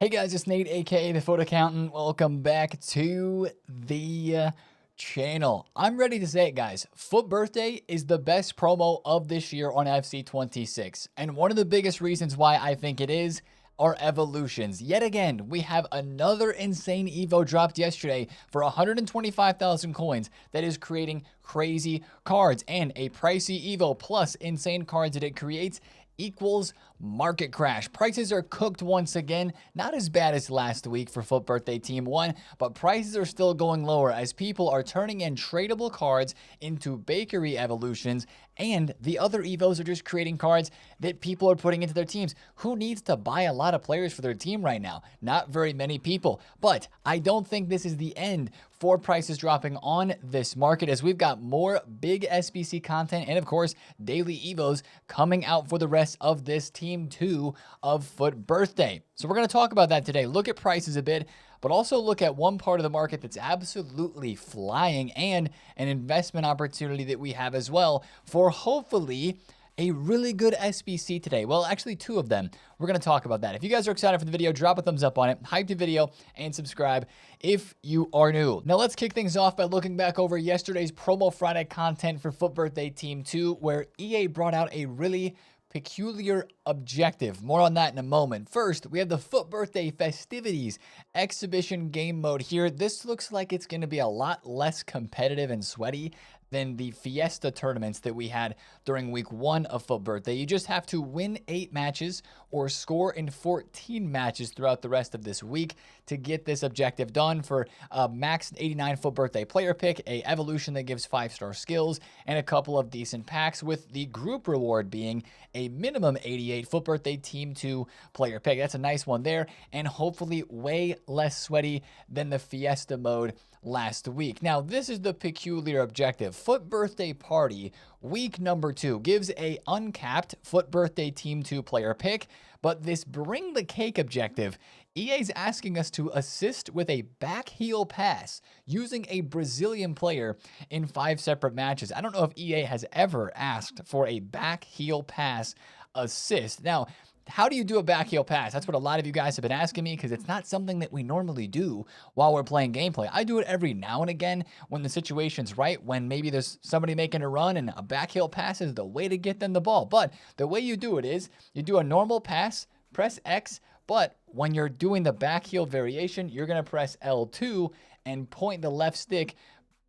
Hey guys, it's Nate, aka the FUT Accountant. Welcome back to the channel. I'm ready to say it, guys. FUT Birthday is the best promo of this year on FC26. And one of the biggest reasons why I think it is are evolutions. Yet again, we have another insane Evo dropped yesterday for 125,000 coins that is creating crazy cards. And a pricey Evo plus insane cards that it creates equals market crash. Prices are cooked once again. Not as bad as last week for FUT Birthday Team 1, but prices are still going lower as people are turning in tradable cards into bakery evolutions, and the other Evos are just creating cards that people are putting into their teams. Who needs to buy a lot of players for their team right now? Not very many people. But I don't think this is the end for prices dropping on this market, as we've got more big SBC content and, of course, daily Evos coming out for the rest of this Team 2 of FUT Birthday. So we're going to talk about that today. Look at prices a bit, but also look at one part of the market that's absolutely flying and an investment opportunity that we have as well for hopefully a really good SBC today. Well, actually two of them. We're going to talk about that. If you guys are excited for the video, drop a thumbs up on it, hype the video, and subscribe if you are new. Now let's kick things off by looking back over yesterday's Promo Friday content for FUT Birthday Team 2, where EA brought out a really peculiar objective. More on that in a moment. First, we have the FUT Birthday Festivities exhibition game mode here. This looks like it's going to be a lot less competitive and sweaty than the Fiesta tournaments that we had during week 1 of FUT Birthday. You just have to win 8 matches or score in 14 matches throughout the rest of this week to get this objective done for a max 89 FUT Birthday player pick, a evolution that gives 5-star skills, and a couple of decent packs, with the group reward being a minimum 88 FUT Birthday Team 2 player pick. That's a nice one there, and hopefully way less sweaty than the Fiesta mode last week. Now, this is the peculiar objective. FUT Birthday Party week number 2 gives a uncapped FUT Birthday Team 2 player pick, but this Bring the Cake objective, EA's asking us to assist with a back heel pass using a Brazilian player in 5 separate matches. I don't know if EA has ever asked for a back heel pass assist. Now, how do you do a back heel pass? That's what a lot of you guys have been asking me, because it's not something that we normally do while we're playing gameplay. I do it every now and again when the situation's right, when maybe there's somebody making a run and a back heel pass is the way to get them the ball. But the way you do it is you do a normal pass, press X, but when you're doing the back heel variation, you're going to press L2 and point the left stick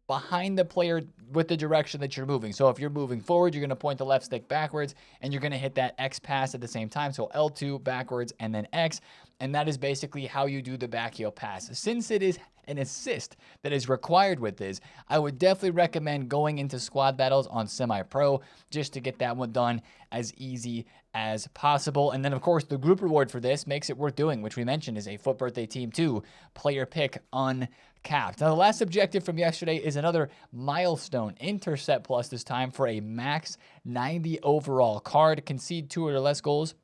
behind the player with the direction that you're moving. So if you're moving forward, you're going to point the left stick backwards, and you're going to hit that X pass at the same time. So L2 backwards and then X. And that is basically how you do the back heel pass. Since it is an assist that is required with this, I would definitely recommend going into squad battles on semi-pro just to get that one done as easy as possible. And then, of course, the group reward for this makes it worth doing, which we mentioned is a FUT Birthday Team 2 player pick uncapped. Now, the last objective from yesterday is another milestone intercept plus, this time for a max 90 overall card. Concede 2 or less goals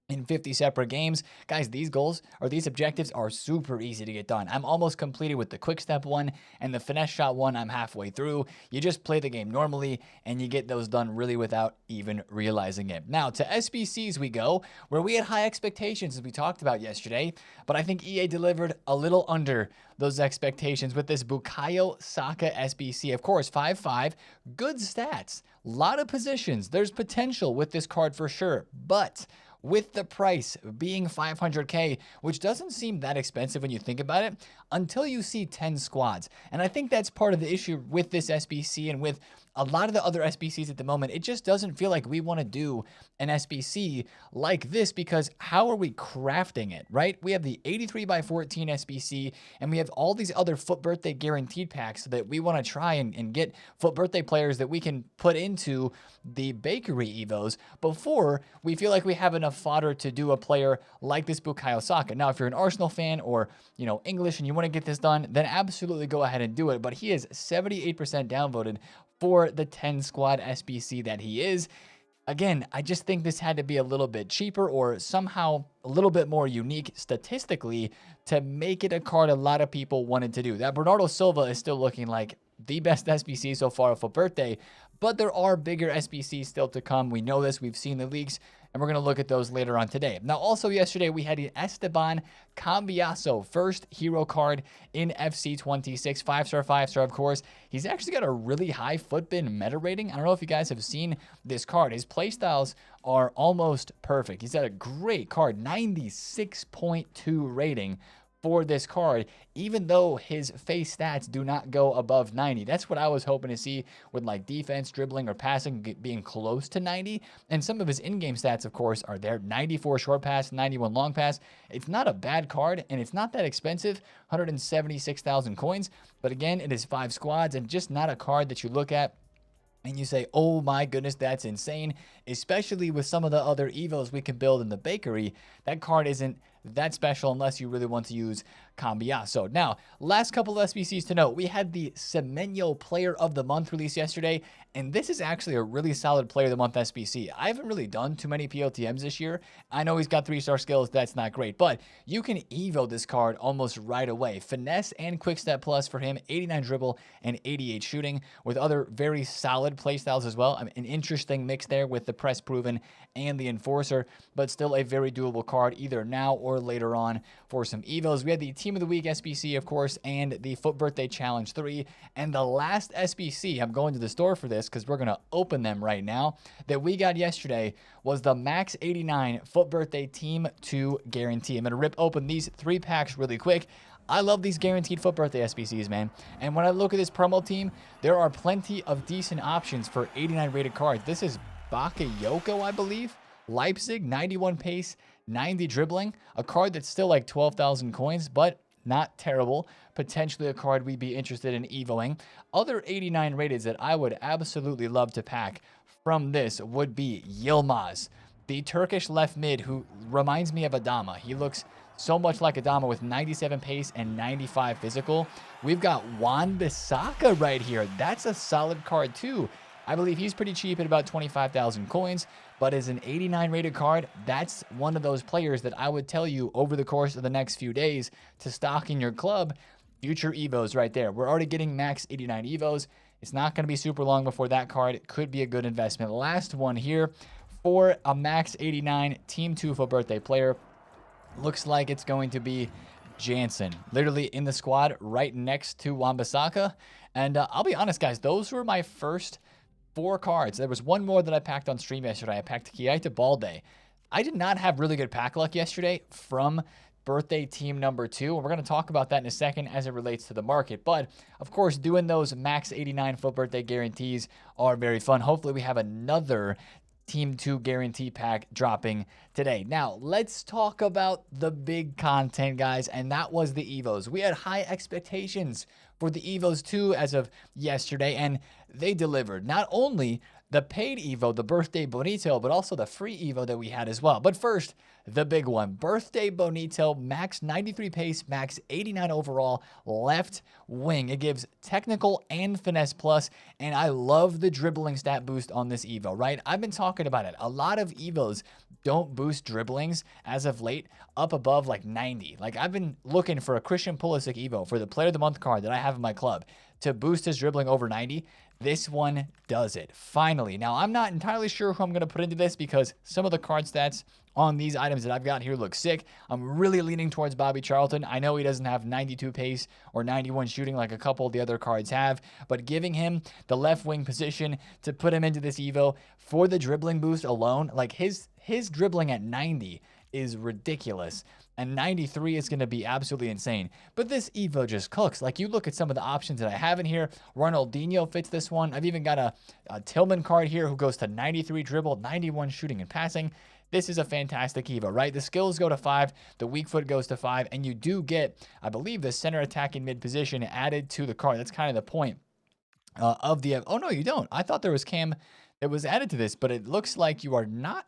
in 50 separate games. Guys, these goals or these objectives are super easy to get done. I'm almost completed with the quick step one, and the finesse shot one I'm halfway through. You just play the game normally and you get those done really without even realizing it. Now to SBCs we go, where we had high expectations as we talked about yesterday, but I think EA delivered a little under those expectations with this Bukayo Saka SBC. Of course, 5-5, good stats, a lot of positions. There's potential with this card for sure, but with the price being 500k, which doesn't seem that expensive when you think about it, until you see 10 squads. And I think that's part of the issue with this SBC and with a lot of the other SBCs at the moment. It just doesn't feel like we want to do an SBC like this, because how are we crafting it, right? We have the 83x14 SBC, and we have all these other FUT Birthday guaranteed packs that we want to try and get FUT Birthday players that we can put into the bakery Evos before we feel like we have enough fodder to do a player like this Bukayo Saka. Now, if you're an Arsenal fan or, you know, English and you want to get this done, then absolutely go ahead and do it. But he is 78% downvoted for the 10 squad SBC that he is. Again, I just think this had to be a little bit cheaper or somehow a little bit more unique statistically to make it a card a lot of people wanted to do. That Bernardo Silva is still looking like the best SBC so far for birthday, but there are bigger SBCs still to come. We know this. We've seen the leaks, and we're going to look at those later on today. Now, also yesterday, we had an Esteban Cambiaso, first hero card in FC26, 5-star, 5-star, of course. He's actually got a really high footbin meta rating. I don't know if you guys have seen this card. His playstyles are almost perfect. He's got a great card, 96.2 rating for this card, even though his face stats do not go above 90. That's what I was hoping to see with like defense, dribbling, or passing being close to 90. And some of his in-game stats, of course, are there. 94 short pass, 91 long pass. It's not a bad card, and it's not that expensive, 176,000 coins. But again, it is 5 squads, and just not a card that you look at and you say, oh my goodness, that's insane, especially with some of the other evos we can build in the bakery. That card isn't that special unless you really want to use Cambiaso. Now, last couple of SBCs to note. We had the Semenyo Player of the Month released yesterday, and this is actually a really solid Player of the Month SBC. I haven't really done too many POTMs this year. I know he's got 3-star skills. That's not great, but you can evo this card almost right away. Finesse and Quick Step Plus for him, 89 dribble and 88 shooting, with other very solid playstyles as well. I mean, an interesting mix there with the Press Proven and the Enforcer, but still a very doable card either now or later on for some evos. We had the Team of the Week SBC, of course, and the FUT Birthday Challenge 3. And the last SBC, I'm going to the store for this because we're going to open them right now, that we got yesterday was the Max 89 FUT Birthday Team 2 Guarantee. I'm going to rip open these 3 packs really quick. I love these guaranteed FUT Birthday SBCs, man. And when I look at this promo team, there are plenty of decent options for 89 rated cards. This is Bakayoko, I believe. Leipzig, 91 pace, 90 dribbling. A card that's still like 12,000 coins, but not terrible. Potentially a card we'd be interested in evoing. Other 89 rated that I would absolutely love to pack from this would be Yilmaz, the Turkish left mid who reminds me of Adama. He looks so much like Adama with 97 pace and 95 physical. We've got Wan-Bissaka right here. That's a solid card too. I believe he's pretty cheap at about 25,000 coins, but as an 89 rated card, that's one of those players that I would tell you over the course of the next few days to stock in your club. Future evos right there. We're already getting max 89 evos. It's not going to be super long before that card. It could be a good investment. Last one here for a max 89 Team 2 FUT Birthday player. Looks like it's going to be Jansen, literally in the squad right next to Wan-Bissaka. And I'll be honest, guys, those were my first 4 cards. There was one more that I packed on stream yesterday. I packed Keita Balde. I did not have really good pack luck yesterday from birthday team number 2. And we're going to talk about that in a second as it relates to the market. But of course, doing those max 89 FUT Birthday guarantees are very fun. Hopefully we have another Team 2 guarantee pack dropping today. Now, let's talk about the big content, guys, and that was the evos. We had high expectations for the evos too as of yesterday, and they delivered. Not only the paid evo, the Birthday Bonito, but also the free evo that we had as well. But first, the big one, Birthday Bonito, max 93 pace, max 89 overall, left wing. It gives technical and finesse plus, and I love the dribbling stat boost on this evo, right? I've been talking about it. A lot of evos don't boost dribblings as of late up above like 90. Like I've been looking for a Christian Pulisic evo for the Player of the Month card that I have in my club to boost his dribbling over 90. This one does it, finally. Now, I'm not entirely sure who I'm going to put into this because some of the card stats on these items that I've got here look sick. I'm really leaning towards Bobby Charlton. I know he doesn't have 92 pace or 91 shooting like a couple of the other cards have, but giving him the left wing position to put him into this evo for the dribbling boost alone, like his dribbling at 90 is ridiculous. And 93 is going to be absolutely insane. But this evo just cooks. Like you look at some of the options that I have in here. Ronaldinho fits this one. I've even got a Tillman card here who goes to 93 dribble, 91 shooting and passing. This is a fantastic evo, right? The skills go to 5, the weak foot goes to 5, and you do get, I believe, the center attacking mid position added to the card. That's kind of the point of the... Oh, no, you don't. I thought there was cam that was added to this, but it looks like you are not...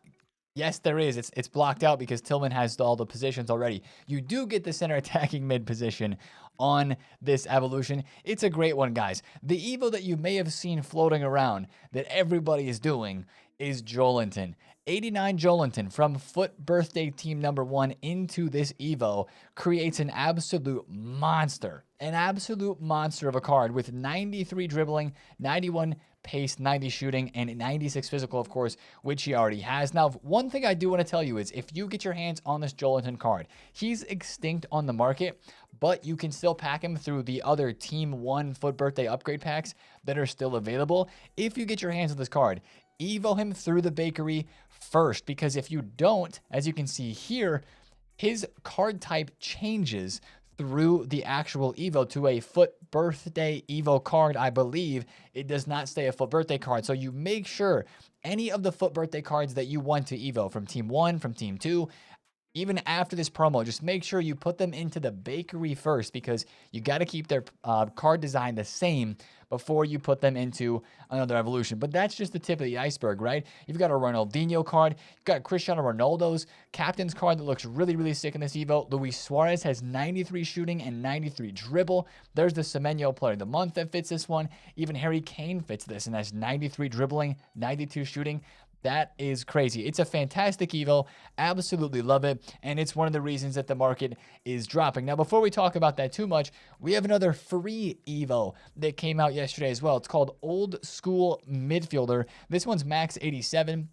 Yes, there is. It's blocked out because Tillman has all the positions already. You do get the center attacking mid position on this evolution. It's a great one, guys. The evo that you may have seen floating around that everybody is doing is Joelinton. 89 Joelinton from FUT Birthday Team number 1 into this evo creates an absolute monster. An absolute monster of a card with 93 dribbling, 91 pace, 90 shooting, and 96 physical, of course, which he already has. Now, one thing I do want to tell you is if you get your hands on this Joelinton card, he's extinct on the market, but you can still pack him through the other Team 1 FUT Birthday upgrade packs that are still available. If you get your hands on this card, evo him through the bakery first, because if you don't, as you can see here, his card type changes through the actual evo to a FUT Birthday evo card. I believe it does not stay a FUT Birthday card. So you make sure any of the FUT Birthday cards that you want to evo from Team 1, from Team 2, even after this promo, just make sure you put them into the bakery first, because you got to keep their card design the same before you put them into another evolution. But that's just the tip of the iceberg, right? You've got a Ronaldinho card. You've got Cristiano Ronaldo's captain's card that looks really, really sick in this evo. Luis Suarez has 93 shooting and 93 dribble. There's the Semenyo Player of the Month that fits this one. Even Harry Kane fits this and has 93 dribbling, 92 shooting. That is crazy. It's a fantastic evo. Absolutely love it. And it's one of the reasons that the market is dropping. Now, before we talk about that too much, we have another free evo that came out yesterday as well. It's called Old School Midfielder. This one's max 87.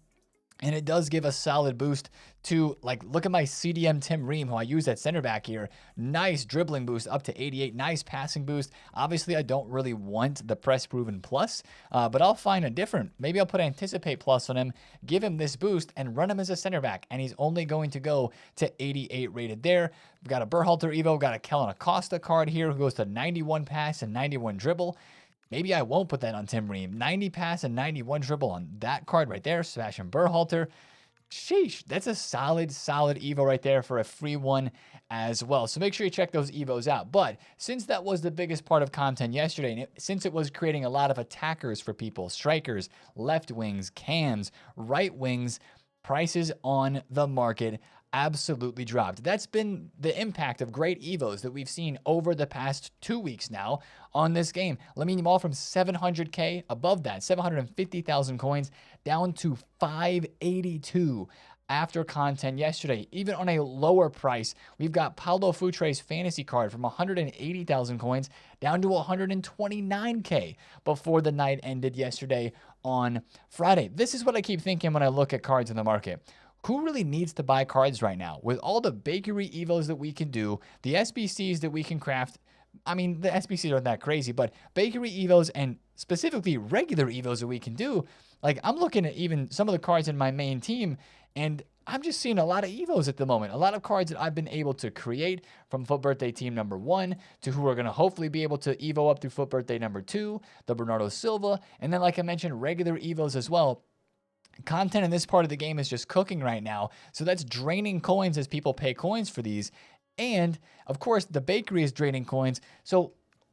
And it does give a solid boost to, like, look at my CDM Tim Ream, who I use at center back here. Nice dribbling boost up to 88. Nice passing boost. Obviously, I don't really want the Press Proven Plus, but I'll find a different. Maybe I'll put Anticipate Plus on him, give him this boost, and run him as a center back. And he's only going to go to 88 rated there. We've got a Berhalter Evo. Got a Kellen Acosta card here who goes to 91 pass and 91 dribble. Maybe I won't put that on Tim Ream. 90 pass and 91 dribble on that card right there. Sebastian Berhalter. Sheesh, that's a solid evo right there for a free one as well. So make sure you check those evos out. But since that was the biggest part of content yesterday, and since it was creating a lot of attackers for people, strikers, left wings, cams, right wings, prices on the market absolutely dropped. That's been the impact of great evos that we've seen over the past 2 weeks now on this game. Lamine Yamal from 700K, above that, 750,000 coins, down to 582 after content yesterday. Even on a lower price, we've got Paulo Futre's fantasy card from 180,000 coins down to 129K before the night ended yesterday on Friday. This is what I keep thinking when I look at cards in the market. Who really needs to buy cards right now? With all the bakery evos that we can do, the SBCs that we can craft, I mean, the SBCs aren't that crazy, but bakery evos and specifically regular evos that we can do, like I'm looking at even some of the cards in my main team, and I'm just seeing a lot of evos at the moment. A lot of cards that I've been able to create from FUT Birthday Team number 1 to who are going to hopefully be able to evo up through FUT Birthday number 2, the Bernardo Silva, and then like I mentioned, regular evos as well. Content in this part of the game is just cooking right now, so that's draining coins as people pay coins for these. And of course, the bakery is draining coins. So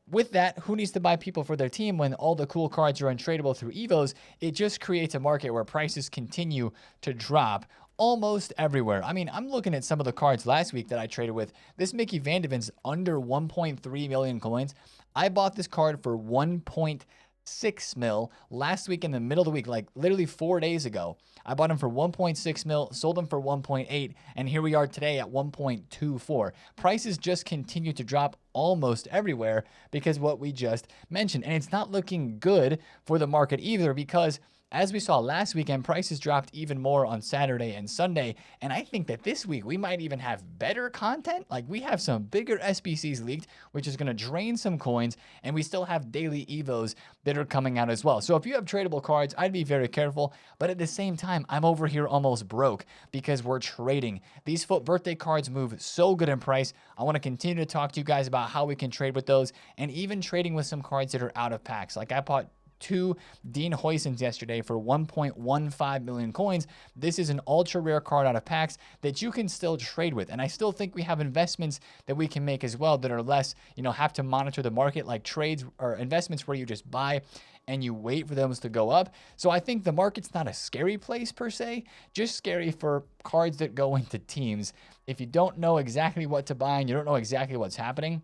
with that, who needs to buy people for their team when all the cool cards are untradeable through evos? It just creates a market where prices continue to drop almost everywhere. I mean, I'm looking at some of the cards last week that I traded with. This Mickey Van de Ven's under 1.3 million coins. I bought this card for 1.6 mil last week in the middle of the week, like literally 4 days ago. I bought them for 1.6 mil, sold them for 1.8, and here we are today at 1.24. Prices just continue to drop almost everywhere because what we just mentioned. And it's not looking good for the market either, because as we saw last weekend, prices dropped even more on Saturday and Sunday. And I think that this week we might even have better content. Like we have some bigger SBCs leaked, which is going to drain some coins. And we still have daily evos that are coming out as well. So if you have tradable cards, I'd be very careful. But at the same time, I'm over here almost broke because we're trading. These FUT Birthday cards move so good in price. I want to continue to talk to you guys about how we can trade with those, and even trading with some cards that are out of packs. Like I bought 2 Dean Huysmans yesterday for 1.15 million coins. This is an ultra rare card out of packs that you can still trade with. And I still think we have investments that we can make as well that are less, have to monitor the market, like trades or investments where you just buy and you wait for them to go up. So I think the market's not a scary place per se, just scary for cards that go into teams. If you don't know exactly what to buy and you don't know exactly what's happening,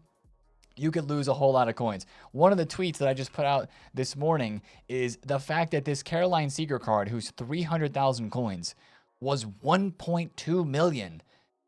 you could lose a whole lot of coins. One of the tweets that I just put out this morning is the fact that this Caroline Seager card, who's 300,000 coins, was 1.2 million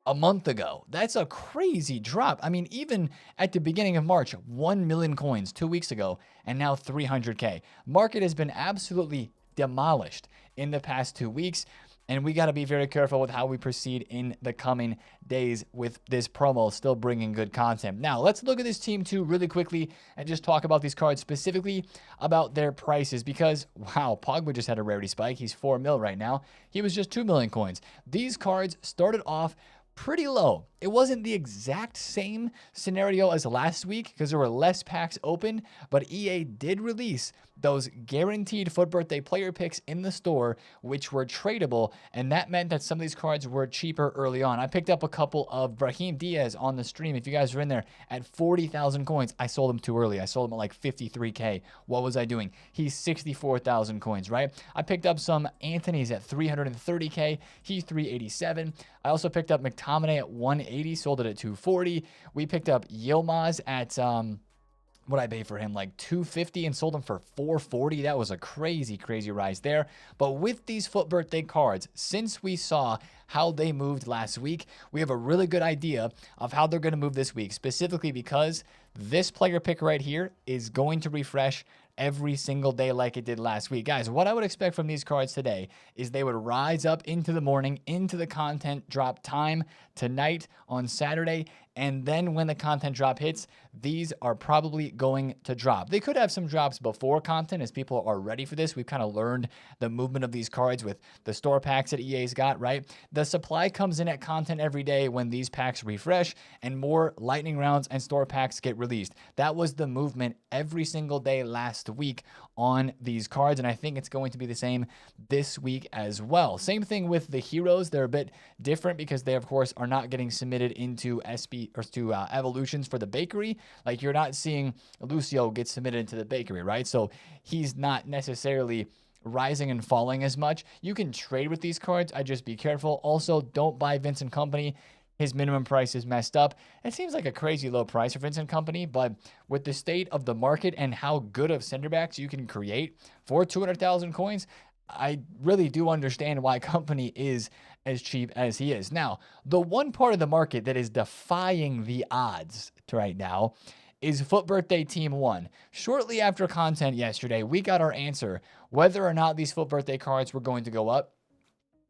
a month ago. That's a crazy drop. I mean, even at the beginning of March, 1 million coins 2 weeks ago, and now 300K. Market has been absolutely demolished in the past 2 weeks. And we got to be very careful with how we proceed in the coming days with this promo still bringing good content. Now, let's look at this team too really quickly and just talk about these cards, specifically about their prices, because, wow, Pogba just had a rarity spike. He's 4 mil right now. He was just 2 million coins. These cards started off pretty low. It wasn't the exact same scenario as last week because there were less packs open, but EA did release those guaranteed FUT Birthday player picks in the store, which were tradable, and that meant that some of these cards were cheaper early on. I picked up a couple of Brahim Diaz on the stream. If you guys are in there, at 40,000 coins, I sold them too early. I sold them at like 53K. What was I doing? He's 64,000 coins, right? I picked up some Anthony's at 330K. He's 387. I also picked up McTominay at 180, sold it at 240. We picked up Yilmaz at what I paid for him, like 250, and sold him for 440. That was a crazy rise there. But with these FUT Birthday cards, since we saw how they moved last week, we have a really good idea of how they're going to move this week, specifically because this player pick right here is going to refresh every single day like it did last week. Guys, what I would expect from these cards today is they would rise up into the morning, into the content drop time tonight on Saturday, and then when the content drop hits, these are probably going to drop. They could have some drops before content as people are ready for this. We've kind of learned the movement of these cards with the store packs that EA's got, right? The supply comes in at content every day when these packs refresh and more lightning rounds and store packs get released. That was the movement every single day last week on these cards, and I think it's going to be the same this week as well. Same thing with the heroes. They're a bit different because they, of course, are not getting submitted into evolutions for the bakery. Like, you're not seeing Lucio get submitted into the bakery, right? So he's not necessarily rising and falling as much. You can trade with these cards. I just be careful. Also, don't buy Vincent Company. His minimum price is messed up. It seems like a crazy low price for Vincent Company, but with the state of the market and how good of center backs you can create for 200,000 coins, I really do understand why Company is as cheap as he is. Now, the one part of the market that is defying the odds right now is FUT Birthday Team 1. Shortly after content yesterday, we got our answer whether or not these FUT Birthday cards were going to go up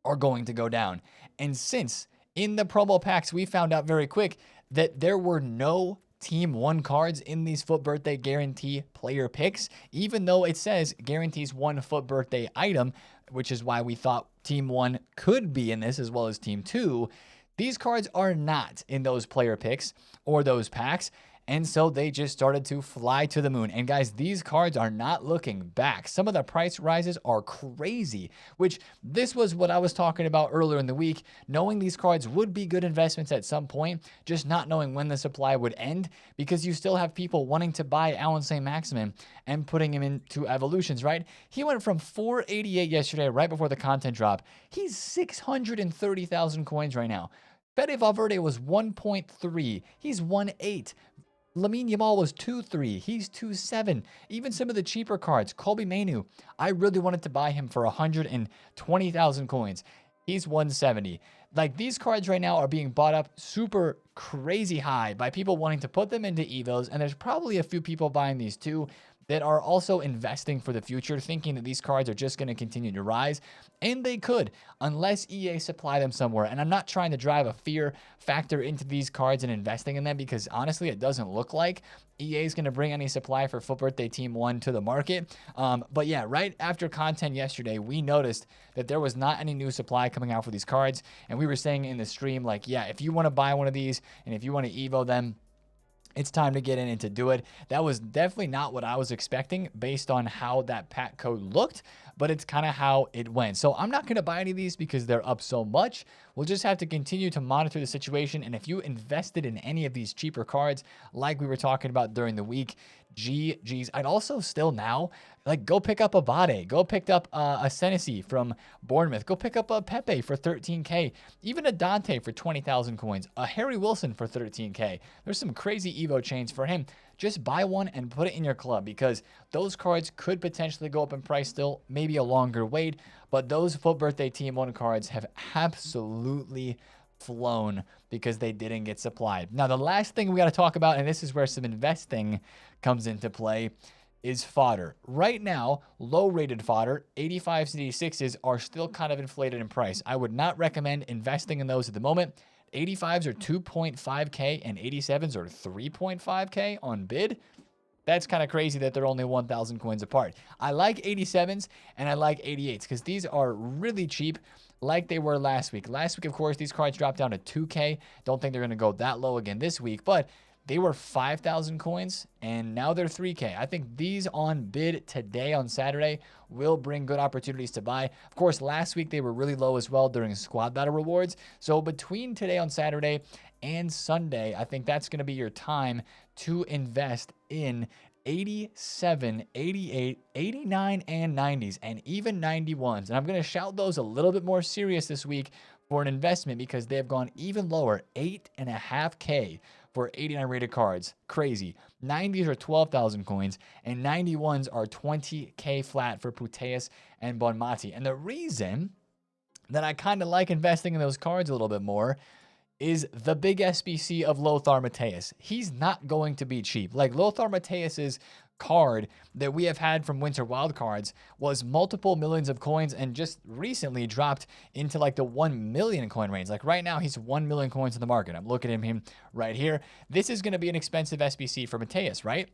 or going to go down. And since in the promo packs, we found out very quick that there were no Team 1 cards in these FUT Birthday guarantee player picks, even though it says guarantees 1 FUT Birthday item, which is why we thought Team 1 could be in this as well as Team 2. These cards are not in those player picks or those packs. And so they just started to fly to the moon. And guys, these cards are not looking back. Some of the price rises are crazy, which this was what I was talking about earlier in the week. Knowing these cards would be good investments at some point, just not knowing when the supply would end, because you still have people wanting to buy Alan St. Maximin and putting him into evolutions, right? He went from 488 yesterday, right before the content drop. He's 630,000 coins right now. Fede Valverde was 1.3. He's 1.8. Lamine Yamal was 2.3. He's 2.7. Even some of the cheaper cards, Colby Mainu, I really wanted to buy him for 120,000 coins. He's 170. Like, these cards right now are being bought up super crazy high by people wanting to put them into Evos, and there's probably a few people buying these too that are also investing for the future, thinking that these cards are just going to continue to rise. And they could, unless EA supply them somewhere. And I'm not trying to drive a fear factor into these cards and investing in them, because honestly, it doesn't look like EA is going to bring any supply for FUT Birthday Team 1 to the market. But yeah, right after content yesterday, we noticed that there was not any new supply coming out for these cards. And we were saying in the stream, like, yeah, if you want to buy one of these and if you want to Evo them, it's time to get in and to do it. That was definitely not what I was expecting based on how that pack code looked, but it's kind of how it went. So I'm not going to buy any of these because they're up so much. We'll just have to continue to monitor the situation. And if you invested in any of these cheaper cards, like we were talking about during the week, GG's. I'd also still now, like, go pick up a Bade. Go pick up a Senesi from Bournemouth. Go pick up a Pepe for 13K. Even a Dante for 20,000 coins. A Harry Wilson for 13K. There's some crazy Evo chains for him. Just buy one and put it in your club, because those cards could potentially go up in price still. Maybe a longer wait. But those FUT Birthday Team 1 cards have absolutely flown because they didn't get supplied. Now, the last thing we got to talk about, and this is where some investing comes into play, is fodder. Right now, low-rated fodder, 85s and 86s, are still kind of inflated in price. I would not recommend investing in those at the moment. 85s are 2.5K and 87s are 3.5K on bid. That's kind of crazy that they're only 1,000 coins apart. I like 87s and I like 88s because these are really cheap like they were last week. Last week, of course, these cards dropped down to 2K. Don't think they're going to go that low again this week, but they were 5,000 coins and now they're 3K. I think these on bid today on Saturday will bring good opportunities to buy. Of course, last week they were really low as well during squad battle rewards. So between today on Saturday and Sunday, I think that's going to be your time to invest in 87, 88, 89, and 90s, and even 91s. And I'm going to shout those a little bit more serious this week for an investment because they have gone even lower, 8.5K for 89 rated cards. Crazy. 90s are 12,000 coins, and 91s are 20K flat for Puteus and Bonmati. And the reason that I kind of like investing in those cards a little bit more is the big SBC of Lothar Matthäus. He's not going to be cheap. Like Lothar Matthäus's card that we have had from Winter Wildcards was multiple millions of coins and just recently dropped into like the 1 million coin range. Like right now, he's 1 million coins in the market. I'm looking at him right here. This is going to be an expensive SBC for Matthäus, right?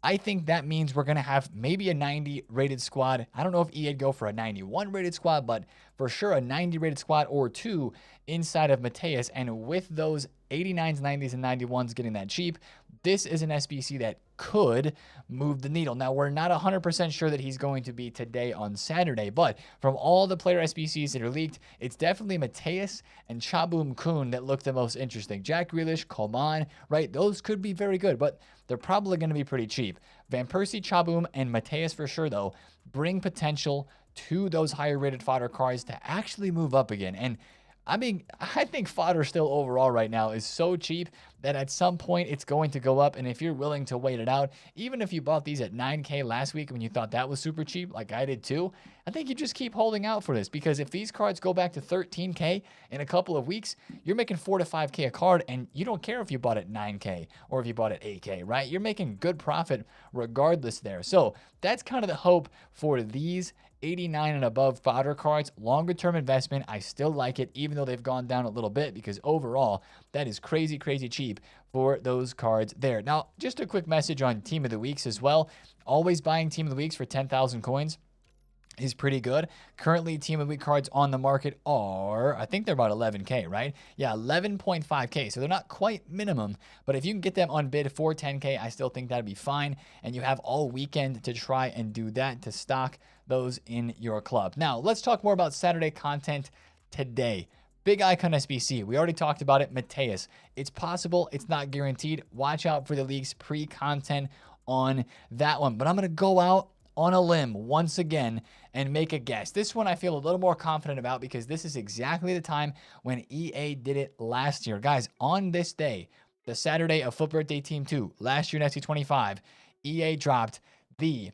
I think that means we're going to have maybe a 90 rated squad. I don't know if EA'd go for a 91 rated squad, but for sure a 90 rated squad or two inside of Matthäus. And with those 89s, 90s, and 91s getting that cheap, this is an SBC that could move the needle. Now, we're not 100% sure that he's going to be today on Saturday, but from all the player SBCs that are leaked, it's definitely Matthäus and Chaboom Kun that look the most interesting. Jack Grealish, Coman, right? Those could be very good, but they're probably going to be pretty cheap. Van Persie, Chaboom, and Matthäus for sure, though, bring potential to those higher rated fodder cards to actually move up again. And I mean, I think fodder still overall right now is so cheap that at some point it's going to go up. And if you're willing to wait it out, even if you bought these at 9K last week when you thought that was super cheap, like I did too, I think you just keep holding out for this, because if these cards go back to 13K in a couple of weeks, you're making 4 to 5K a card, and you don't care if you bought at 9K or if you bought at 8K, right? You're making good profit regardless there. So that's kind of the hope for these 89 and above fodder cards. Longer term investment, I still like it, even though they've gone down a little bit, because overall that is crazy cheap for those cards there. Now, just a quick message on team of the weeks as well. Always buying team of the weeks for 10,000 coins is pretty good. Currently, team of the week cards on the market are, I think they're about 11K, right? Yeah, 11.5K. So they're not quite minimum, but if you can get them on bid for 10K, I still think that'd be fine. And you have all weekend to try and do that to stock those in your club. Now, let's talk more about Saturday content today. Big Icon SBC. We already talked about it. Matthäus. It's possible. It's not guaranteed. Watch out for the league's pre-content on that one. But I'm going to go out on a limb once again and make a guess. This one I feel a little more confident about, because this is exactly the time when EA did it last year. Guys, on this day, the Saturday of FUT Birthday Team 2, last year in FC25, EA dropped the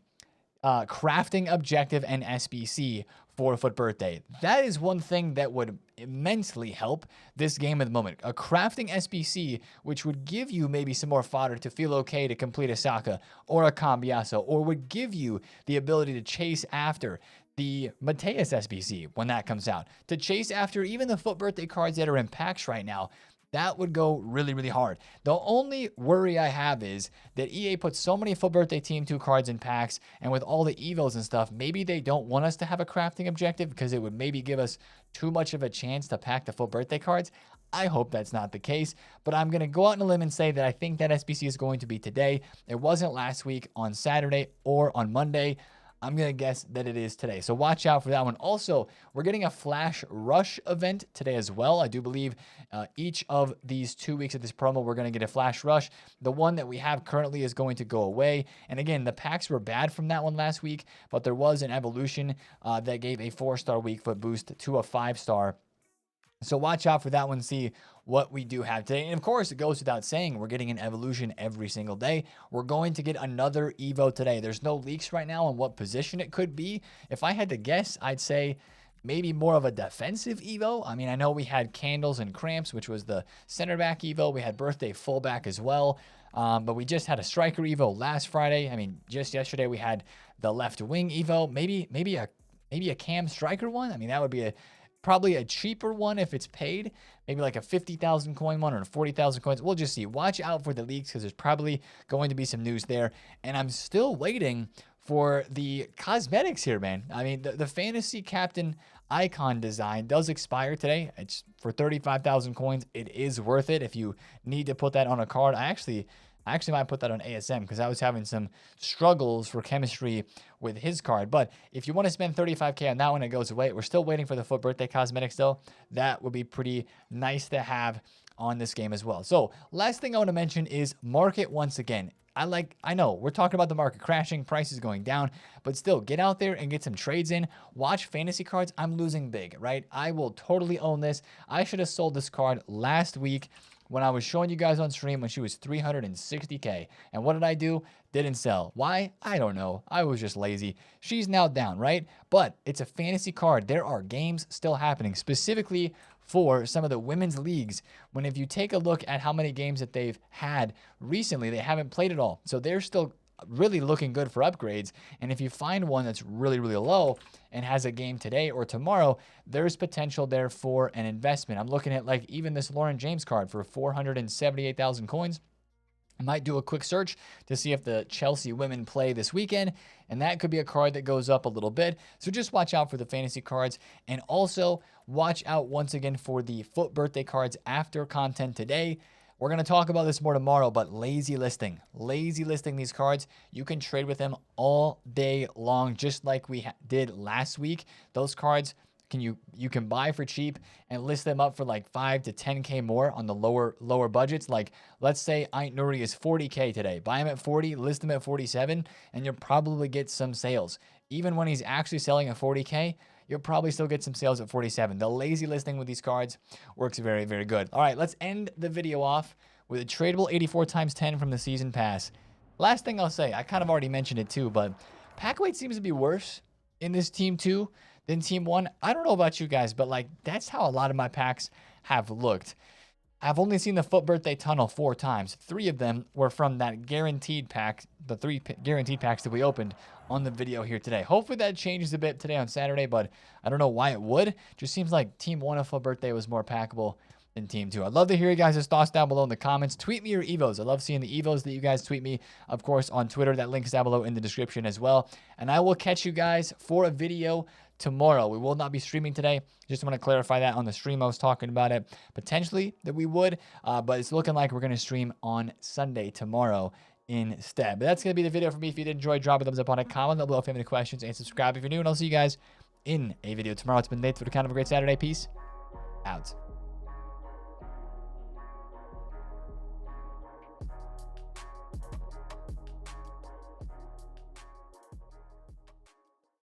crafting objective and SBC for FUT Birthday. That is one thing that would immensely help this game at the moment. A crafting SBC, which would give you maybe some more fodder to feel okay to complete a Saka or a Cambiaso, or would give you the ability to chase after the Matthäus SBC when that comes out, to chase after even the FUT Birthday cards that are in packs right now. That would go really hard. The only worry I have is that EA put so many FUT Birthday Team 2 cards in packs, and with all the evos and stuff, maybe they don't want us to have a crafting objective because it would maybe give us too much of a chance to pack the FUT Birthday cards. I hope that's not the case, but I'm going to go out on a limb and say that I think that SBC is going to be today. It wasn't last week on Saturday or on Monday. I'm going to guess that it is today. So watch out for that one. Also, we're getting a Flash Rush event today as well. I do believe each of these 2 weeks of this promo, we're going to get a Flash Rush. The one that we have currently is going to go away. And again, the packs were bad from that one last week, but there was an evolution that gave a 4-star weak foot boost to a 5-star. So watch out for that one, see what we do have today. And of course, it goes without saying, we're getting an evolution every single day. We're going to get another Evo today. There's no leaks right now on what position it could be. If I had to guess, I'd say maybe more of a defensive Evo. I mean, I know we had Candles and Cramps, which was the center back Evo. We had Birthday fullback as well. But we just had a striker Evo last Friday. I mean, just yesterday we had the left wing Evo. Maybe a cam striker one. I mean, that would be probably a cheaper one if it's paid. Maybe like a 50,000 coin one or a 40,000 coins. We'll just see. Watch out for the leaks because there's probably going to be some news there. And I'm still waiting for the cosmetics here, man. I mean, the fantasy captain icon design does expire today. It's for 35,000 coins. It is worth it if you need to put that on a card. I actually might put that on ASM because I was having some struggles for chemistry with his card. But if you want to spend 35K on that one, it goes away. We're still waiting for the FUT birthday cosmetics though. That would be pretty nice to have on this game as well. So last thing I want to mention is market once again. I know we're talking about the market crashing, prices going down, but still get out there and get some trades in. Watch fantasy cards. I'm losing big, right? I will totally own this. I should have sold this card last week when I was showing you guys on stream when she was 360K. And what did I do? Didn't sell. Why? I don't know. I was just lazy. She's now down, right? But it's a fantasy card. There are games still happening, specifically for some of the women's leagues. When if you take a look at how many games that they've had recently, they haven't played it all. So they're still really looking good for upgrades. And if you find one that's really, really low and has a game today or tomorrow, there's potential there for an investment. I'm looking at like even this Lauren James card for 478,000 coins. I might do a quick search to see if the Chelsea women play this weekend, and that could be a card that goes up a little bit. So just watch out for the fantasy cards, and also watch out once again for the FUT birthday cards after content today. We're going to talk about this more tomorrow, but lazy listing these cards. You can trade with them all day long, just like we did last week. Those cards you can buy for cheap and list them up for like 5 to 10K more on the lower budgets. Like let's say Aint Nuri is 40K today. Buy him at 40, list him at 47, and you'll probably get some sales. Even when he's actually selling at 40K, you'll probably still get some sales at 47. The lazy listing with these cards works very, very good. All right, let's end the video off with a tradable 84x10 from the season pass. Last thing I'll say, I kind of already mentioned it too, but pack weight seems to be worse in this team 2 than team 1. I don't know about you guys, but like that's how a lot of my packs have looked. I've only seen the FUT birthday tunnel 4 times. 3 of them were from that guaranteed pack, the 3 guaranteed packs that we opened on the video here today. Hopefully that changes a bit today on Saturday, but I don't know why it would. Just seems like team 1 of FUT birthday was more packable than team 2. I'd love to hear you guys' thoughts down below in the comments. Tweet me your Evos. I love seeing the Evos that you guys tweet me, of course, on Twitter. That link is down below in the description as well. And I will catch you guys for a video tomorrow. We will not be streaming today. Just want to clarify that on the stream I was talking about it. Potentially that we would, but it's looking like we're going to stream on Sunday tomorrow instead. But that's going to be the video for me. If you did enjoy, drop a thumbs up on it, comment down below if you have any questions, and subscribe if you're new. And I'll see you guys in a video tomorrow. It's been Nate. For the count of a great Saturday. Peace out.